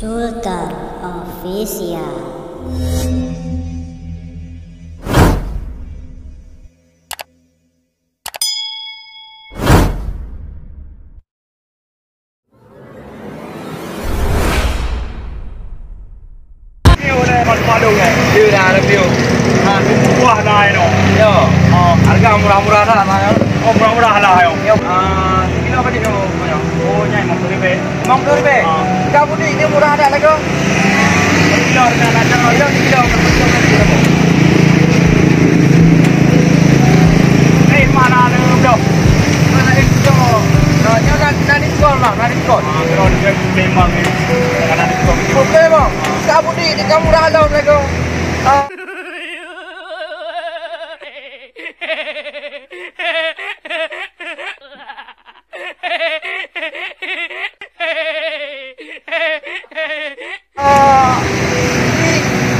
Sultan Official. Malu-malu kan? Dia dah ada view. Buah dah ini. Yo. Harga murah-murah dah lah. Oh murah-murah lah yo. Kilo apa dia kamu? Oh nyai RM50. RM50. Kamu ni ini murah dah lagi. Kilo dengan aja kilo. Eh mana ada bro? Mana ada kilo? Nanti diskon bang, nanti diskon. Kalau dia memang ni, karena diskon. Boleh bang. Kamu ni kamu dah halau lagi.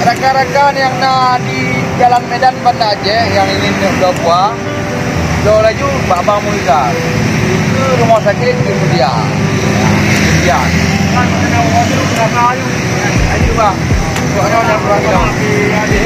Rekan-rekan yang di Jalan Medan Banda Aceh yang ingin beli buah, lo laju Pak Bang Muizar ke rumah sakit kemudian. Kemudian. Kan kena orang tu kena ayu bang. Soalnya orang lagi.